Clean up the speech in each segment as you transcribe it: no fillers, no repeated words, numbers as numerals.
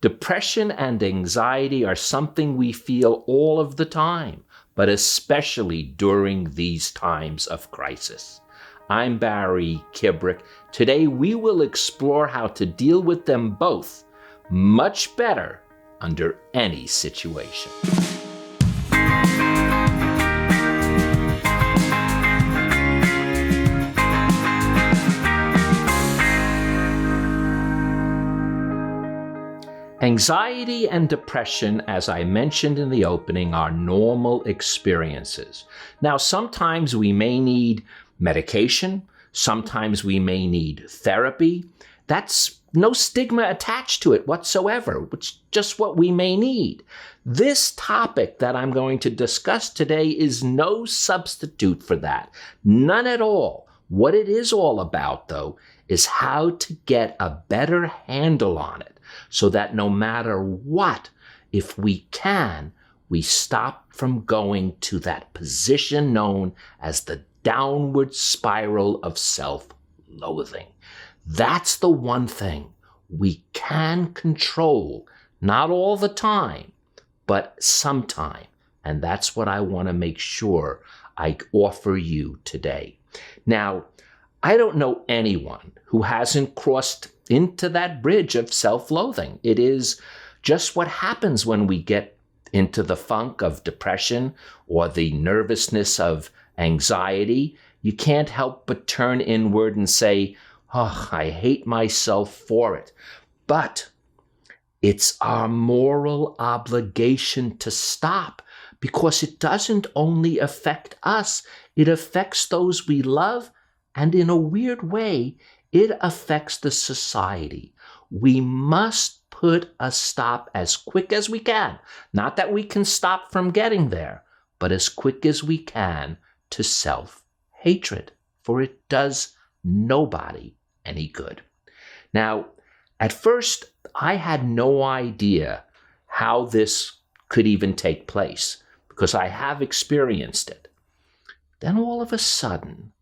Depression and anxiety are something we feel all of the time, but especially during these times of crisis. I'm Barry Kibrick. Today we will explore how to deal with them both much better under any situation. Anxiety and depression, as I mentioned in the opening, are normal experiences. Now, sometimes we may need medication, sometimes we may need therapy. That's no stigma attached to it whatsoever. It's just what we may need. This topic that I'm going to discuss today is no substitute for that. None at all. What it is all about, though, is how to get a better handle on it so that no matter what, if we can, we stop from going to that position known as the downward spiral of self-loathing. That's the one thing we can control, not all the time, but sometime. And that's what I want to make sure I offer you today. Now, I don't know anyone who hasn't crossed into that bridge of self-loathing. It is just what happens when we get into the funk of depression or the nervousness of anxiety. You can't help but turn inward and say, "Oh, I hate myself for it." But it's our moral obligation to stop, because it doesn't only affect us, it affects those we love, and in a weird way, it affects the society. We must put a stop as quick as we can. Not that we can stop from getting there, but as quick as we can to self-hatred, for it does nobody any good. Now, at first, I had no idea how this could even take place, because I have experienced it. Then all of a sudden,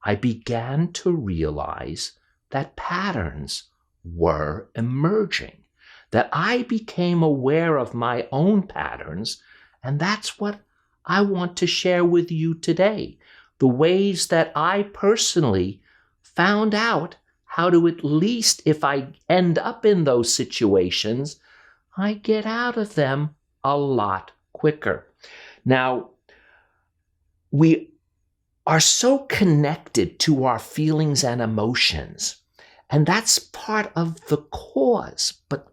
I began to realize that patterns were emerging, that I became aware of my own patterns, and that's what I want to share with you today, the ways that I personally found out how to, at least if I end up in those situations, I get out of them a lot quicker. Now, we are so connected to our feelings and emotions, and that's part of the cause, but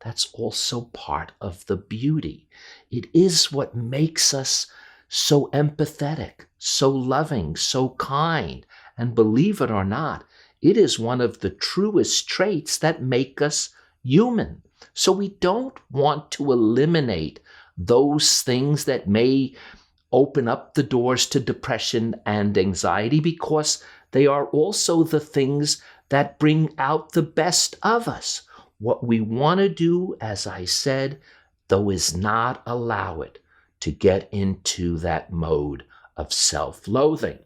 that's also part of the beauty. It is what makes us so empathetic, so loving, so kind, and believe it or not, it is one of the truest traits that make us human. So we don't want to eliminate those things that may open up the doors to depression and anxiety, because they are also the things that bring out the best of us. What we want to do, as I said, though, is not allow it to get into that mode of self-loathing.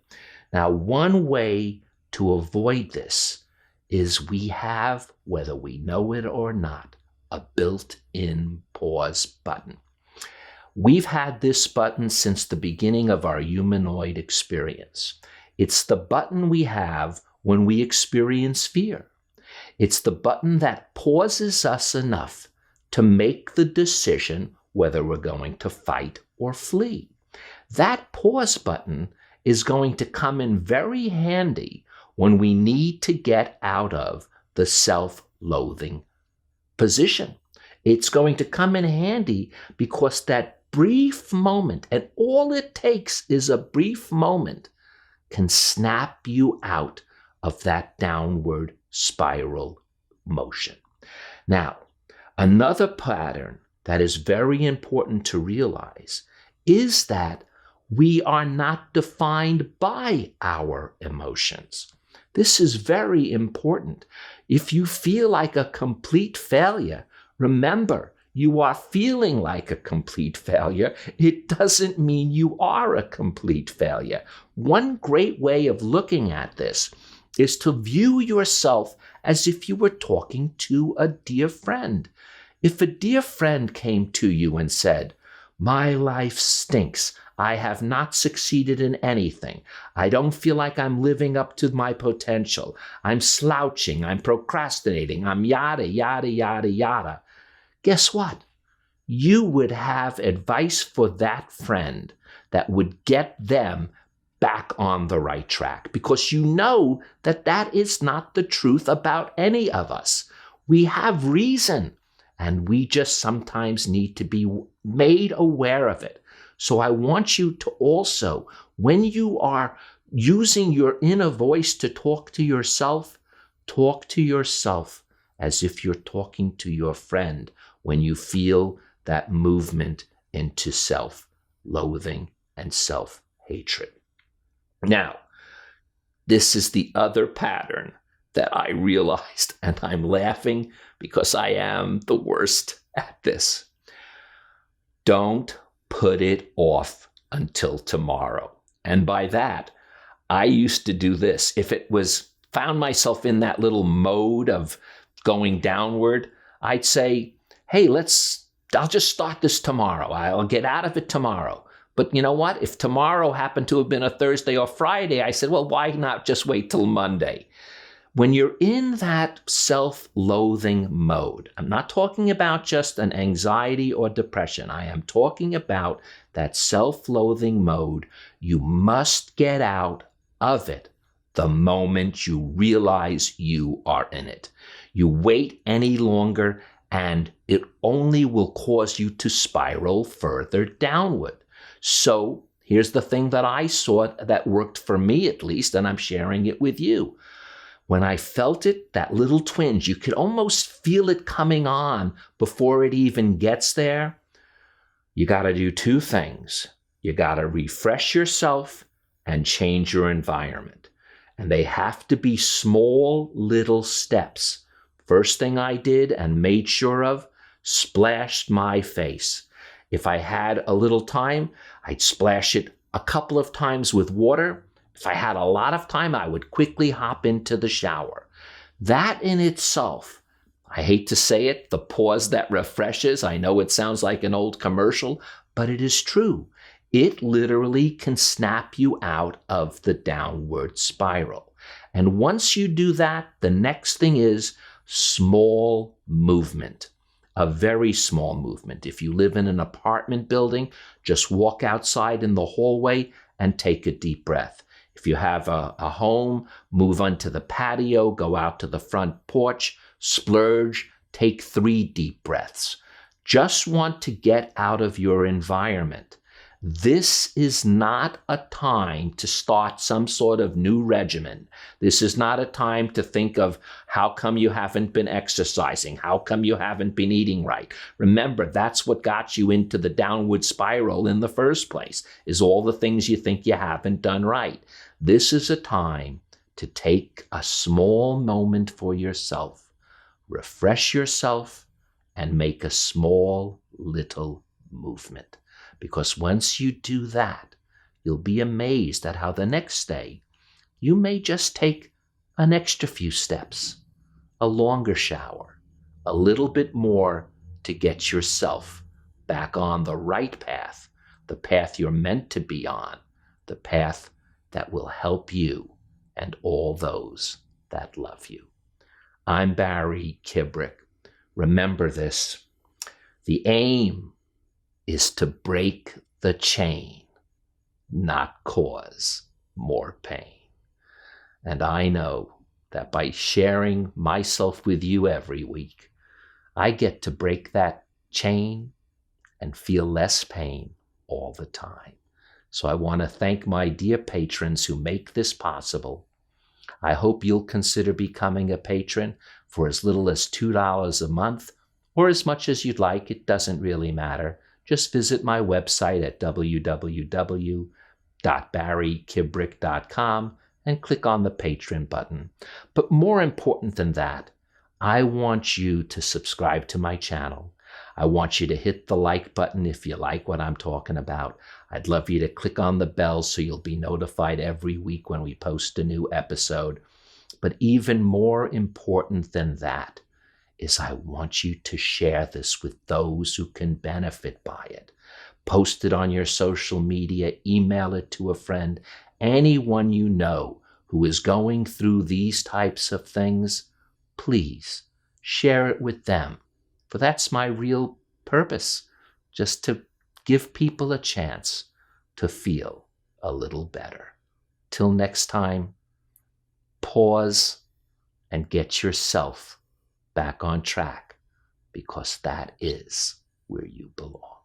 Now, one way to avoid this is we have, whether we know it or not, a built-in pause button. We've had this button since the beginning of our humanoid experience. It's the button we have when we experience fear. It's the button that pauses us enough to make the decision whether we're going to fight or flee. That pause button is going to come in very handy when we need to get out of the self-loathing position. It's going to come in handy because that brief moment, and all it takes is a brief moment, can snap you out of that downward spiral motion. Now, another pattern that is very important to realize is that we are not defined by our emotions. This is very important. If you feel like a complete failure, remember, you are feeling like a complete failure. It doesn't mean you are a complete failure. One great way of looking at this is to view yourself as if you were talking to a dear friend. If a dear friend came to you and said, "My life stinks. I have not succeeded in anything. I don't feel like I'm living up to my potential. I'm slouching. I'm procrastinating. I'm yada, yada, yada, yada." Guess what? You would have advice for that friend that would get them back on the right track, because you know that that is not the truth about any of us. We have reason, and we just sometimes need to be made aware of it. So I want you to also, when you are using your inner voice to talk to yourself as if you're talking to your friend when you feel that movement into self-loathing and self-hatred. Now, this is the other pattern that I realized, and I'm laughing because I am the worst at this. Don't put it off until tomorrow. And by that, I used to do this. If it was found myself in that little mode of going downward, I'd say, hey, I'll just start this tomorrow. I'll get out of it tomorrow. But you know what? If tomorrow happened to have been a Thursday or Friday, I said, well, why not just wait till Monday? When you're in that self-loathing mode, I'm not talking about just an anxiety or depression. I am talking about that self-loathing mode. You must get out of it the moment you realize you are in it. You wait any longer, and it only will cause you to spiral further downward. So here's the thing that I saw that worked for me, at least, and I'm sharing it with you. When I felt it, that little twinge, you could almost feel it coming on before it even gets there. You got to do two things. You got to refresh yourself and change your environment. And they have to be small little steps. First thing I did and made sure of, splashed my face. If I had a little time, I'd splash it a couple of times with water. If I had a lot of time, I would quickly hop into the shower. That in itself, I hate to say it, the pause that refreshes. I know it sounds like an old commercial, but it is true. It literally can snap you out of the downward spiral. And once you do that, the next thing is small movement. A very small movement. If you live in an apartment building, just walk outside in the hallway and take a deep breath. If you have a home, move onto the patio, go out to the front porch, splurge, take 3 deep breaths. Just want to get out of your environment. This is not a time to start some sort of new regimen. This is not a time to think of how come you haven't been exercising, how come you haven't been eating right. Remember, that's what got you into the downward spiral in the first place, is all the things you think you haven't done right. This is a time to take a small moment for yourself, refresh yourself, and make a small little movement. Because once you do that, you'll be amazed at how the next day you may just take an extra few steps, a longer shower, a little bit more to get yourself back on the right path, the path you're meant to be on, the path that will help you and all those that love you. I'm Barry Kibrick. Remember this, the aim is to break the chain, not cause more pain. And I know that by sharing myself with you every week, I get to break that chain and feel less pain all the time. So I want to thank my dear patrons who make this possible. I hope you'll consider becoming a patron for as little as $2 a month, or as much as you'd like. It doesn't really matter. Just visit my website at www.barrykibrick.com and click on the Patreon button. But more important than that, I want you to subscribe to my channel. I want you to hit the like button if you like what I'm talking about. I'd love you to click on the bell so you'll be notified every week when we post a new episode. But even more important than that is I want you to share this with those who can benefit by it. Post it on your social media, email it to a friend, anyone you know who is going through these types of things. Please share it with them, for that's my real purpose, just to give people a chance to feel a little better. Till next time, pause and get yourself back on track, because that is where you belong.